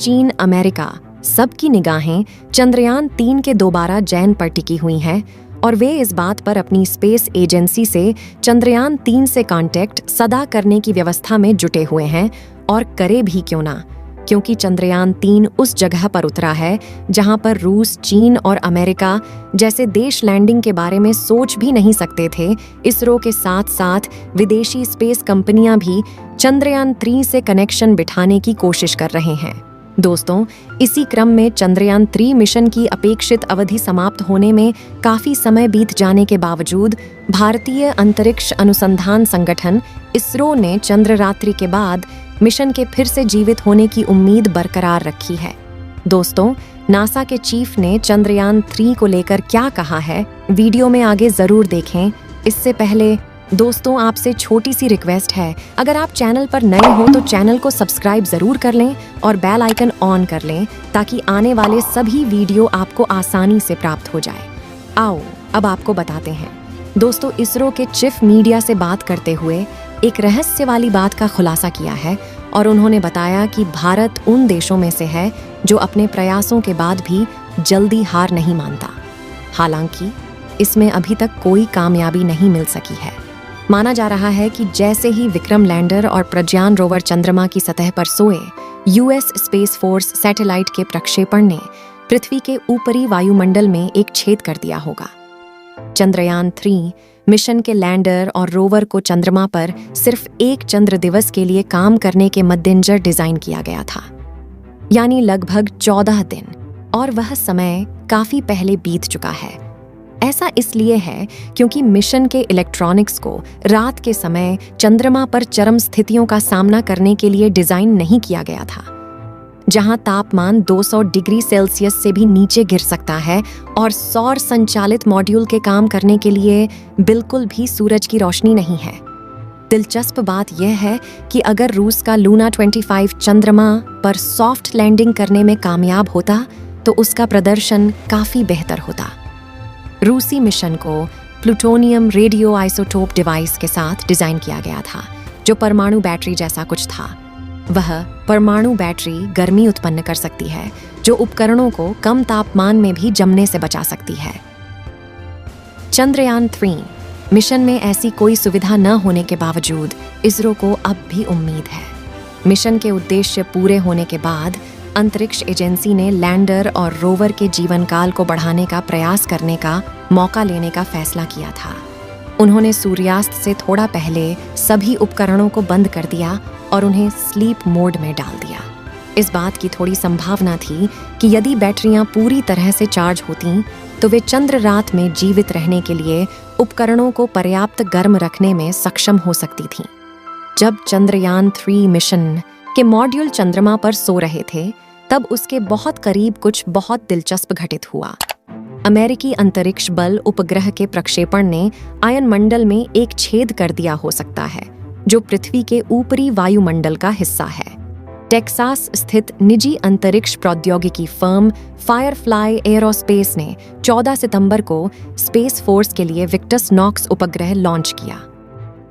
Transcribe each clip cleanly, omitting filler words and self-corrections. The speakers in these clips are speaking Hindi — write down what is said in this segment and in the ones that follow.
चीन, अमेरिका, सबकी निगाहें चंद्रयान-3 के दोबारा चयन पर टिकी हुई हैं और वे इस बात पर अपनी स्पेस एजेंसी से चंद्रयान-3 से कांटेक्ट सदा करने की व्यवस्था में जुटे हुए हैं, और करे भी क्यों ना, क्योंकि चंद्रयान-3 उस जगह पर उतरा है जहां पर रूस, चीन और अमेरिका जैसे देश लैंडिंग के बारे में सोच भी नहीं सकते थे। इसरो के साथ साथ विदेशी स्पेस कंपनियां भी चंद्रयान-3 से कनेक्शन बिठाने की कोशिश कर रहे हैं। दोस्तों, इसी क्रम में चंद्रयान-3 मिशन की अपेक्षित अवधि समाप्त होने में काफी समय बीत जाने के बावजूद भारतीय अंतरिक्ष अनुसंधान संगठन इसरो ने चंद्ररात्रि के बाद मिशन के फिर से जीवित होने की उम्मीद बरकरार रखी है। दोस्तों, नासा के चीफ ने चंद्रयान-3 को लेकर क्या कहा है, वीडियो में आगे जरूर देखें। इससे पहले दोस्तों, आपसे छोटी सी रिक्वेस्ट है, अगर आप चैनल पर नए हो तो चैनल को सब्सक्राइब जरूर कर लें और बेल आइकन ऑन कर लें ताकि आने वाले सभी वीडियो आपको आसानी से प्राप्त हो जाए। आओ अब आपको बताते हैं। दोस्तों, इसरो के चीफ मीडिया से बात करते हुए एक रहस्य वाली बात का खुलासा किया है और उन्होंने बताया कि भारत उन देशों में से है जो अपने प्रयासों के बाद भी जल्दी हार नहीं मानता। हालांकि इसमें अभी तक कोई कामयाबी नहीं मिल सकी है। माना जा रहा है कि जैसे ही विक्रम लैंडर और प्रज्ञान रोवर चंद्रमा की सतह पर सोए, यूएस स्पेस फोर्स सैटेलाइट के प्रक्षेपण ने पृथ्वी के ऊपरी वायुमंडल में एक छेद कर दिया होगा। चंद्रयान-3 मिशन के लैंडर और रोवर को चंद्रमा पर सिर्फ एक चंद्र दिवस के लिए काम करने के मद्देनजर डिजाइन किया गया था, यानी लगभग 14 दिन, और वह समय काफी पहले बीत चुका है। ऐसा इसलिए है क्योंकि मिशन के इलेक्ट्रॉनिक्स को रात के समय चंद्रमा पर चरम स्थितियों का सामना करने के लिए डिजाइन नहीं किया गया था, जहां तापमान 200 डिग्री सेल्सियस से भी नीचे गिर सकता है और सौर संचालित मॉड्यूल के काम करने के लिए बिल्कुल भी सूरज की रोशनी नहीं है। दिलचस्प बात यह है कि अगर रूस का लूना 25 चंद्रमा पर सॉफ्ट लैंडिंग करने में कामयाब होता तो उसका प्रदर्शन काफी बेहतर होता। रूसी मिशन को प्लूटोनियम रेडियो आइसोटोप डिवाइस के साथ डिजाइन किया गया था, जो परमाणु बैटरी जैसा कुछ था। वह परमाणु बैटरी गर्मी उत्पन्न कर सकती है, जो उपकरणों को कम तापमान में भी जमने से बचा सकती है। चंद्रयान-3 मिशन में ऐसी कोई सुविधा न होने के बावजूद इसरो को अब भी उम्मीद है। मिशन के उद्देश्य पूरे होने के बाद अंतरिक्ष एजेंसी ने लैंडर और रोवर के जीवन काल को बढ़ाने का प्रयास करने का मौका लेने का फैसला किया था। उन्होंने सूर्यास्त से थोड़ा पहले सभी उपकरणों को बंद कर दिया और उन्हें स्लीप मोड में डाल दिया। इस बात की थोड़ी संभावना थी कि यदि बैटरियां पूरी तरह से चार्ज होतीं तो वे चंद्र रात में जीवित रहने के लिए उपकरणों को पर्याप्त गर्म रखने में सक्षम हो सकती थीं। जब चंद्रयान-3 मिशन के मॉड्यूल चंद्रमा पर सो रहे थे, तब उसके बहुत करीब कुछ बहुत दिलचस्प घटित हुआ। अमेरिकी अंतरिक्ष बल उपग्रह के प्रक्षेपण ने आयनमंडल में एक छेद कर दिया हो सकता है, जो पृथ्वी के ऊपरी वायुमंडल का हिस्सा है। टेक्सास स्थित निजी अंतरिक्ष प्रौद्योगिकी फर्म फायरफ्लाई एरोस्पेस ने 14 सितंबर को स्पेस फोर्स के लिए विक्टस नॉक्स उपग्रह लॉन्च किया।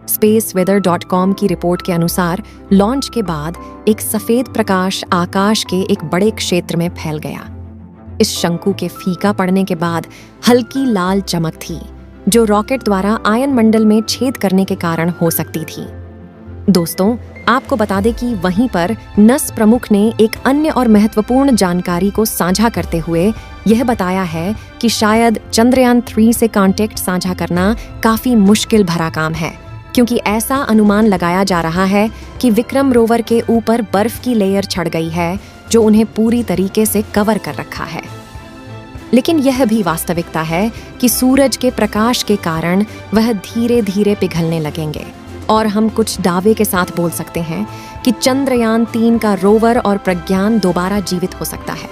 spaceweather.com की रिपोर्ट के अनुसार लॉन्च के बाद एक सफेद प्रकाश आकाश के एक बड़े क्षेत्र में फैल गया। इस शंकु के फीका पड़ने के बाद हल्की लाल चमक थी, जो रॉकेट द्वारा आयनमंडल में छेद करने के कारण हो सकती थी। दोस्तों, आपको बता दें कि वहीं पर नस प्रमुख ने एक अन्य और महत्वपूर्ण जानकारी को साझा करते हुए यह बताया है कि शायद चंद्रयान-3 से कांटेक्ट साझा करना काफी मुश्किल भरा काम है, क्योंकि ऐसा अनुमान लगाया जा रहा है कि विक्रम रोवर के ऊपर बर्फ की लेयर छड़ गई है, जो उन्हें पूरी तरीके से कवर कर रखा है। लेकिन यह भी वास्तविकता है कि सूरज के प्रकाश के कारण वह धीरे धीरे पिघलने लगेंगे, और हम कुछ दावे के साथ बोल सकते हैं कि चंद्रयान-3 का रोवर और प्रज्ञान दोबारा जीवित हो सकता है।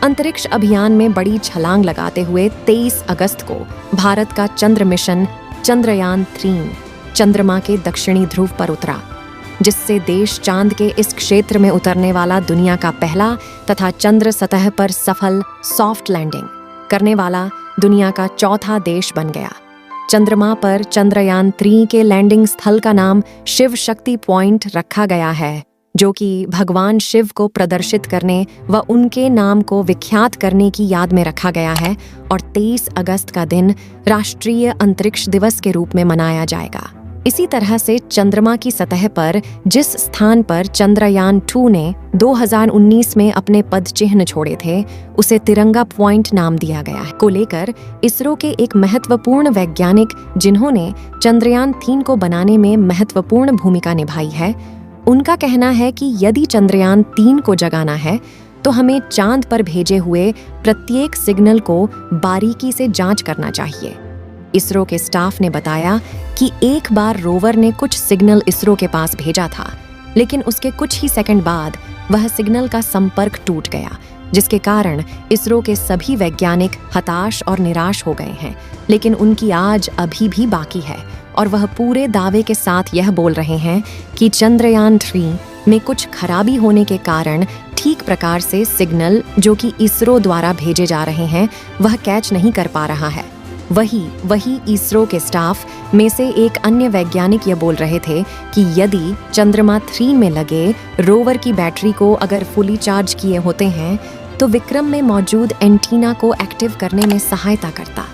अंतरिक्ष अभियान में बड़ी छलांग लगाते हुए 23 अगस्त को भारत का चंद्र मिशन चंद्रयान-3 चंद्रमा के दक्षिणी ध्रुव पर उतरा, जिससे देश चांद के इस क्षेत्र में उतरने वाला दुनिया का पहला तथा चंद्र सतह पर सफल सॉफ्ट लैंडिंग करने वाला दुनिया का चौथा देश बन गया। चंद्रमा पर चंद्रयान-3 के लैंडिंग स्थल का नाम शिव शक्ति पॉइंट रखा गया है, जो कि भगवान शिव को प्रदर्शित करने व उनके नाम को विख्यात करने की याद में रखा गया है और 23 अगस्त का दिन राष्ट्रीय अंतरिक्ष दिवस के रूप में मनाया जाएगा। इसी तरह से चंद्रमा की सतह पर जिस स्थान पर चंद्रयान 2 ने 2019 में अपने पद चिन्ह छोड़े थे, उसे तिरंगा पॉइंट नाम दिया गया है। को लेकर इसरो के एक महत्वपूर्ण वैज्ञानिक जिन्होंने चंद्रयान 3 को बनाने में महत्वपूर्ण भूमिका निभाई है, उनका कहना है कि यदि चंद्रयान 3 को जगाना है तो हमें चांद पर भेजे हुए प्रत्येक सिग्नल को बारीकी से जांच करना चाहिए। इसरो के स्टाफ ने बताया कि एक बार रोवर ने कुछ सिग्नल इसरो के पास भेजा था, लेकिन उसके कुछ ही सेकंड बाद वह सिग्नल का संपर्क टूट गया, जिसके कारण इसरो के सभी वैज्ञानिक हताश और निराश हो गए हैं। लेकिन उनकी आज अभी भी बाकी है और वह पूरे दावे के साथ यह बोल रहे हैं कि चंद्रयान 3 में कुछ खराबी होने के कारण ठीक प्रकार से सिग्नल जो कि इसरो द्वारा भेजे जा रहे हैं वह कैच नहीं कर पा रहा है। वही इसरो के स्टाफ में से एक अन्य वैज्ञानिक ये बोल रहे थे कि यदि चंद्रमा 3 में लगे रोवर की बैटरी को अगर फुली चार्ज किए होते हैं तो विक्रम में मौजूद एंटीना को एक्टिव करने में सहायता करता,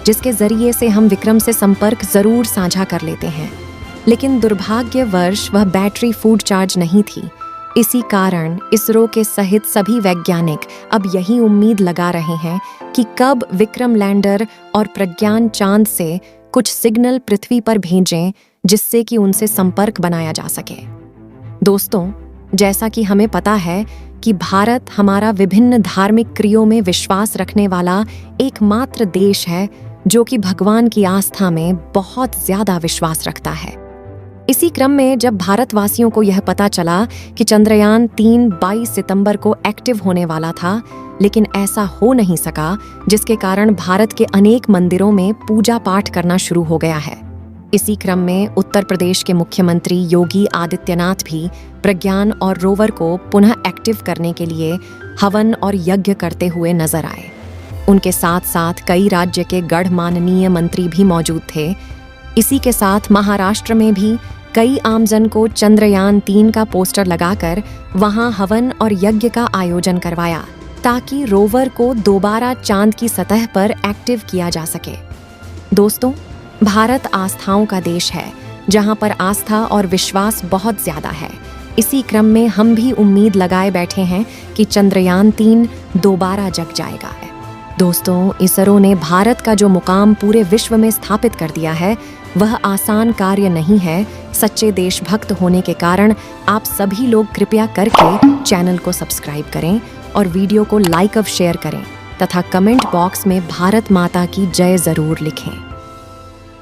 जिसके जरिए से हम विक्रम से संपर्क जरूर साझा कर लेते हैं। लेकिन दुर्भाग्यवश वह बैटरी फुल चार्ज नहीं थी। इसी कारण इसरो के सहित सभी वैज्ञानिक अब यही उम्मीद लगा रहे हैं कि कब विक्रम लैंडर और प्रज्ञान चांद से कुछ सिग्नल पृथ्वी पर भेजें जिससे कि उनसे संपर्क बनाया जा सके। दोस्तों, जैसा कि हमें पता है कि भारत हमारा विभिन्न धार्मिक क्रियाओं में विश्वास रखने वाला एकमात्र देश है जो कि भगवान की आस्था में बहुत ज्यादा विश्वास रखता है। इसी क्रम में जब भारतवासियों को यह पता चला कि चंद्रयान 3 22 सितंबर को एक्टिव होने वाला था, लेकिन ऐसा हो नहीं सका, जिसके कारण भारत के अनेक मंदिरों में पूजा पाठ करना शुरू हो गया है। इसी क्रम में उत्तर प्रदेश के मुख्यमंत्री योगी आदित्यनाथ भी प्रज्ञान और रोवर को पुनः एक्टिव करने के लिए हवन और यज्ञ करते हुए नजर आए। उनके साथ साथ कई राज्य के गणमाननीय मंत्री भी मौजूद थे। इसी के साथ महाराष्ट्र में भी कई आमजन को चंद्रयान 3 का पोस्टर लगाकर वहां हवन और यज्ञ का आयोजन करवाया ताकि रोवर को दोबारा चांद की सतह पर एक्टिव किया जा सके। दोस्तों, भारत आस्थाओं का देश है जहां पर आस्था और विश्वास बहुत ज्यादा है। इसी क्रम में हम भी उम्मीद लगाए बैठे हैं कि चंद्रयान 3 दोबारा जग जाएगा। दोस्तों, इसरो ने भारत का जो मुकाम पूरे विश्व में स्थापित कर दिया है वह आसान कार्य नहीं है। सच्चे देशभक्त होने के कारण आप सभी लोग कृपया करके चैनल को सब्सक्राइब करें और वीडियो को लाइक और शेयर करें तथा कमेंट बॉक्स में भारत माता की जय जरूर लिखें।